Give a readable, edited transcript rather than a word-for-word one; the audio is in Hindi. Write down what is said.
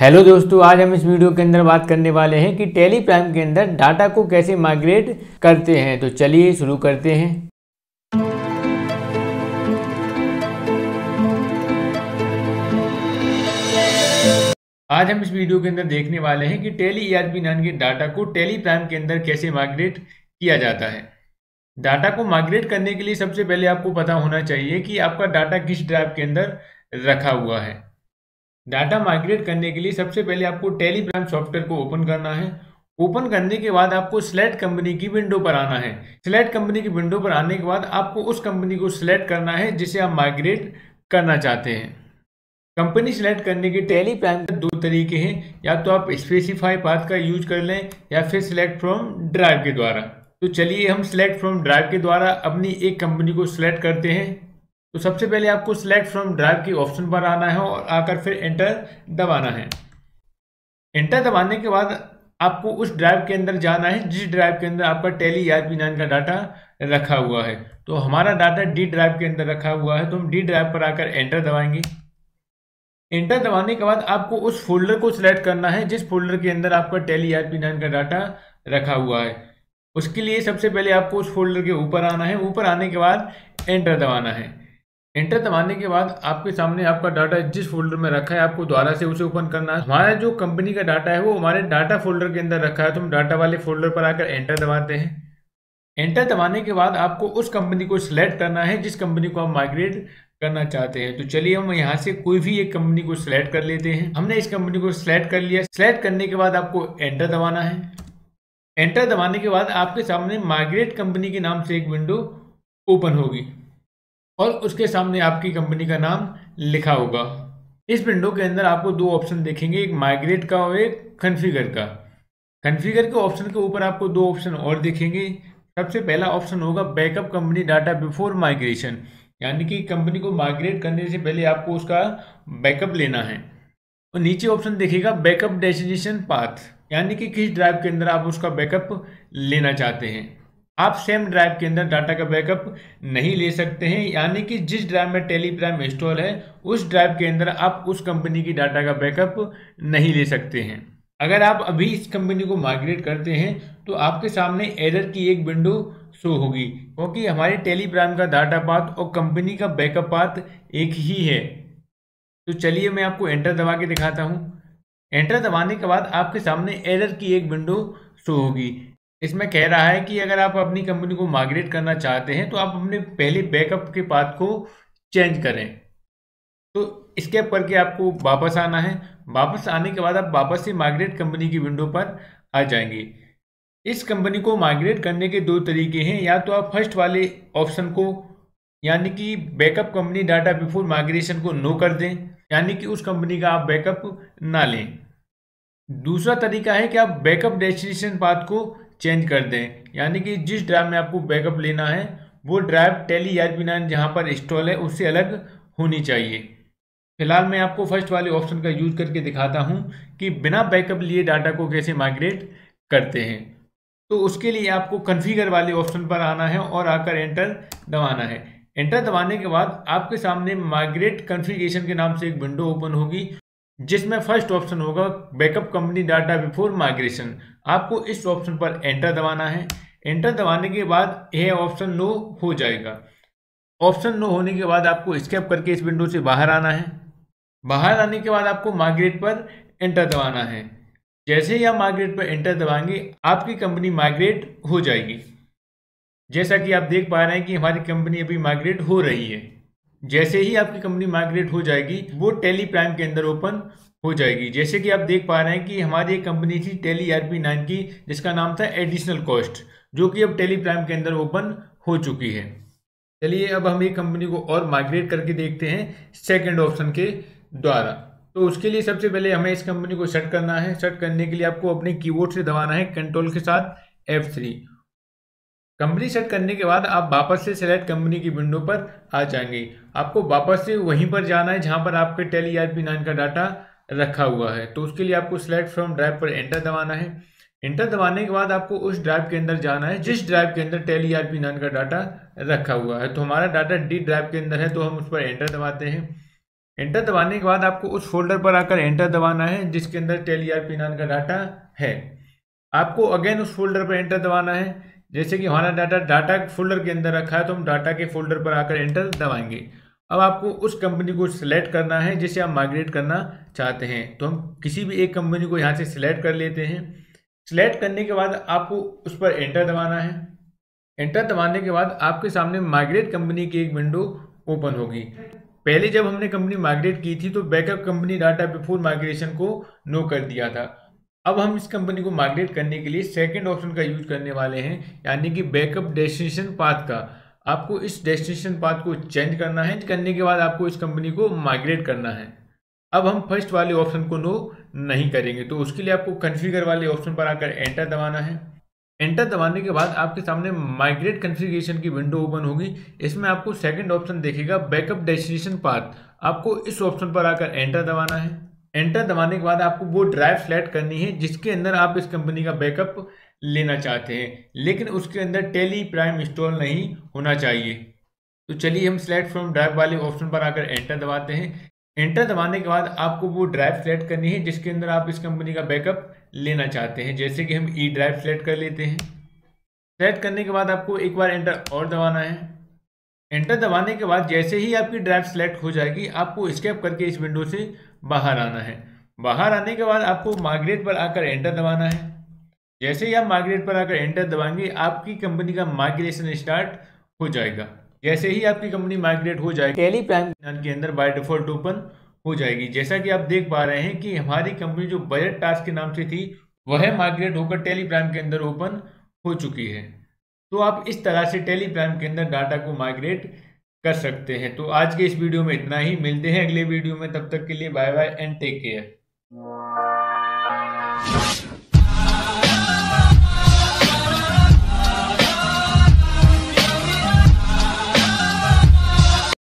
हेलो दोस्तों, आज हम इस वीडियो के अंदर बात करने वाले हैं कि टैली प्राइम के अंदर डाटा को कैसे माइग्रेट करते हैं। तो चलिए शुरू करते हैं। आज हम इस वीडियो के अंदर देखने वाले हैं कि टैली ERP9 के डाटा को टैली प्राइम के अंदर कैसे माइग्रेट किया जाता है। डाटा को माइग्रेट करने के लिए सबसे पहले आपको पता होना चाहिए कि आपका डाटा किस ड्राइव के अंदर रखा हुआ है। डाटा माइग्रेट करने के लिए सबसे पहले आपको टैली प्राइम सॉफ्टवेयर को ओपन करना है। ओपन करने के बाद आपको सिलेक्ट कंपनी की विंडो पर आना है। सिलेक्ट कंपनी की विंडो पर आने के बाद आपको उस कंपनी को सिलेक्ट करना है जिसे आप माइग्रेट करना चाहते हैं। कंपनी सिलेक्ट करने के टैली प्राइम के दो तरीके हैं, या तो आप स्पेसिफाई पाथ का यूज कर लें या फिर सिलेक्ट फ्रॉम ड्राइव के द्वारा। तो चलिए हम सिलेक्ट फ्रॉम ड्राइव के द्वारा अपनी एक कंपनी को सिलेक्ट करते हैं। तो सबसे पहले आपको सिलेक्ट फ्रॉम ड्राइव के ऑप्शन पर आना है और आकर फिर एंटर दबाना है। एंटर दबाने के बाद आपको उस ड्राइव के अंदर जाना है जिस ड्राइव के अंदर आपका टैली ERP9 का डाटा रखा हुआ है। तो हमारा डाटा डी ड्राइव के अंदर रखा हुआ है, तो हम डी ड्राइव पर आकर एंटर दबाएंगे। एंटर दबाने के बाद आपको उस फोल्डर को सिलेक्ट करना है जिस फोल्डर के अंदर आपका टैली ERP9 का डाटा रखा हुआ है। उसके लिए सबसे पहले आपको उस फोल्डर के ऊपर आना है। ऊपर आने के बाद एंटर दबाना है। एंटर दबाने के बाद आपके सामने आपका डाटा जिस फोल्डर में रखा है आपको दोबारा से उसे ओपन करना है। हमारा जो कंपनी का डाटा है वो हमारे डाटा फोल्डर के अंदर रखा है, तो हम डाटा वाले फोल्डर पर आकर एंटर दबाते हैं। एंटर दबाने के बाद आपको उस कंपनी को सिलेक्ट करना है जिस कंपनी को आप माइग्रेट करना चाहते हैं। तो चलिए हम यहाँ से कोई भी एक कंपनी को सिलेक्ट कर लेते हैं। हमने इस कंपनी को सिलेक्ट कर लिया। सिलेक्ट करने के बाद आपको एंटर दबाना है। एंटर दबाने के बाद आपके सामने माइग्रेट कंपनी के नाम से एक विंडो ओपन होगी और उसके सामने आपकी कंपनी का नाम लिखा होगा। इस विंडो के अंदर आपको दो ऑप्शन देखेंगे, एक माइग्रेट का और एक कॉन्फ़िगर का। कॉन्फ़िगर के ऑप्शन के ऊपर आपको दो ऑप्शन और दिखेंगे। सबसे पहला ऑप्शन होगा backup company data before migration, यानी कि कंपनी को माइग्रेट करने से पहले आपको उसका बैकअप लेना है। और नीचे ऑप्शन दिखेगा बैकअप डेस्टिनेशन पाथ, यानी कि किस ड्राइव के अंदर आप उसका बैकअप लेना चाहते हैं। आप सेम ड्राइव के अंदर डाटा का बैकअप नहीं ले सकते हैं, यानी कि जिस ड्राइव में टैली प्राइम इंस्टॉल है उस ड्राइव के अंदर आप उस कंपनी की डाटा का बैकअप नहीं ले सकते हैं। अगर आप अभी इस कंपनी को माइग्रेट करते हैं तो आपके सामने एरर की एक विंडो शो होगी, क्योंकि हमारे टैली प्राइम का डाटा पाथ और कंपनी का बैकअप पाथ एक ही है। तो चलिए मैं आपको एंटर दबा के दिखाता हूँ। एंटर दबाने के बाद आपके सामने एरर की एक विंडो शो होगी। इसमें कह रहा है कि अगर आप अपनी कंपनी को माइग्रेट करना चाहते हैं तो आप अपने पहले बैकअप के पाथ को चेंज करें। तो स्केप करके आपको वापस आना है। वापस आने के बाद आप वापस से माइग्रेट कंपनी की विंडो पर आ जाएंगे। इस कंपनी को माइग्रेट करने के दो तरीके हैं, या तो आप फर्स्ट वाले ऑप्शन को यानी कि backup company data before migration को नो कर दें, यानी कि उस कंपनी का आप बैकअप ना लें। दूसरा तरीका है कि आप बैकअप डेस्टिनेशन पाथ को चेंज कर दें, यानी कि जिस ड्राइव में आपको बैकअप लेना है वो ड्राइव टैली ERP9 जहां पर इंस्टॉल है उससे अलग होनी चाहिए। फिलहाल मैं आपको फर्स्ट वाले ऑप्शन का यूज करके दिखाता हूं कि बिना बैकअप लिए डाटा को कैसे माइग्रेट करते हैं। तो उसके लिए आपको कॉन्फ़िगर वाले ऑप्शन पर आना है और आकर एंटर दबाना है। एंटर दबाने के बाद आपके सामने माइग्रेट कॉन्फ़िगरेशन के नाम से एक विंडो ओपन होगी, जिसमें फर्स्ट ऑप्शन होगा backup company data before migration. आपको इस ऑप्शन पर एंटर दबाना है। एंटर दबाने के बाद यह ऑप्शन नो हो जाएगा। ऑप्शन नो होने के बाद आपको स्केप करके इस विंडो से बाहर आना है। बाहर आने के बाद आपको माइग्रेट पर एंटर दबाना है। जैसे ही आप माइग्रेट पर एंटर दबाएंगे आपकी कंपनी माइग्रेट हो जाएगी। जैसा कि आप देख पा रहे हैं कि हमारी कंपनी अभी माइग्रेट हो रही है। जैसे ही आपकी कंपनी माइग्रेट हो जाएगी वो टैली प्राइम के अंदर ओपन हो जाएगी। जैसे कि आप देख पा रहे हैं कि हमारी एक कंपनी थी टैली ERP9 की, जिसका नाम था एडिशनल कॉस्ट, जो कि अब टैली प्राइम के अंदर ओपन हो चुकी है। चलिए अब हम एक कंपनी को और माइग्रेट करके देखते हैं सेकंड ऑप्शन के द्वारा। तो उसके लिए सबसे पहले हमें इस कंपनी को सेट करना है। सेट करने के लिए आपको अपने कीबोर्ड से दबाना है कंट्रोल के साथ F3। कंपनी सेट करने के बाद आप वापस से सेलेक्ट कंपनी की विंडो पर आ जाएंगे। आपको वापस से वहीं पर जाना है जहां पर आपके टैली ERP9 का डाटा रखा हुआ है। तो उसके लिए आपको सिलेक्ट फ्रॉम ड्राइव पर एंटर दबाना है। एंटर दबाने के बाद आपको उस ड्राइव के अंदर जाना है जिस ड्राइव के अंदर टैली ERP9 का डाटा रखा हुआ है। तो हमारा डाटा डी ड्राइव के अंदर है, तो हम उस पर एंटर दबाते हैं। एंटर दबाने के बाद आपको उस फोल्डर पर आकर एंटर दबाना है जिसके अंदर टेली ईआरपी नाम का डाटा है। आपको अगेन उस फोल्डर पर एंटर दबाना है। जैसे कि हमारा डाटा फोल्डर के अंदर रखा है तो हम डाटा के फोल्डर पर आकर एंटर दबाएंगे। अब आपको उस कंपनी को सिलेक्ट करना है जिसे आप माइग्रेट करना चाहते हैं। तो हम किसी भी एक कंपनी को यहाँ से सिलेक्ट कर लेते हैं। सिलेक्ट करने के बाद आपको उस पर एंटर दबाना है। एंटर दबाने के बाद आपके सामने माइग्रेट कंपनी की एक विंडो ओपन होगी। पहले जब हमने कंपनी माइग्रेट की थी तो backup company data before migration को नो कर दिया था। अब हम इस कंपनी को माइग्रेट करने के लिए सेकंड ऑप्शन का यूज करने वाले हैं, यानी कि बैकअप डेस्टिनेशन पाथ का। आपको इस डेस्टिनेशन पाथ को चेंज करना है। करने के बाद आपको इस कंपनी को माइग्रेट करना है। अब हम फर्स्ट वाले ऑप्शन को नो नहीं करेंगे, तो उसके लिए आपको कॉन्फ़िगर वाले ऑप्शन पर आकर एंटर दबाना है। एंटर दबाने के बाद आपके सामने माइग्रेट कॉन्फ़िगरेशन की विंडो ओपन होगी। इसमें आपको सेकंड ऑप्शन देखेगा बैकअप डेस्टिनेशन पाथ। आपको इस ऑप्शन पर आकर एंटर दबाना है। एंटर दबाने के बाद आपको वो ड्राइव सेलेक्ट करनी है जिसके अंदर आप इस कंपनी का बैकअप लेना चाहते हैं, लेकिन उसके अंदर टेली प्राइम इंस्टॉल नहीं होना चाहिए। तो चलिए हम सेलेक्ट फ्रॉम ड्राइव वाले ऑप्शन पर आकर एंटर दबाते हैं। एंटर दबाने के बाद आपको वो ड्राइव सेलेक्ट करनी है जिसके अंदर आप इस कंपनी का बैकअप लेना चाहते हैं। जैसे कि हम ई ड्राइव सेलेक्ट कर लेते हैं। सेलेक्ट करने के बाद आपको एक बार एंटर और दबाना है। एंटर दबाने के बाद जैसे ही आपकी ड्राइव सेलेक्ट हो जाएगी आपको एस्केप करके इस विंडो से बाहर आना है। बाहर आने के बाद आपको माइग्रेट पर आकर एंटर दबाना है। जैसे ही आप माइग्रेट पर आकर एंटर दबाएंगे आपकी कंपनी का माइग्रेशन स्टार्ट हो जाएगा। जैसे ही आपकी कंपनी माइग्रेट हो जाएगी टेली प्राइम के अंदर बाय डिफॉल्ट ओपन हो जाएगी। जैसा कि आप देख पा रहे हैं कि हमारी कंपनी जो बजट टास्क के नाम से थी वह माइग्रेट होकर टेली प्राइम के अंदर ओपन हो चुकी है। तो आप इस तरह से टेली प्राइम के अंदर डाटा को माइग्रेट कर सकते हैं। तो आज के इस वीडियो में इतना ही। मिलते हैं अगले वीडियो में, तब तक के लिए bye bye and take care.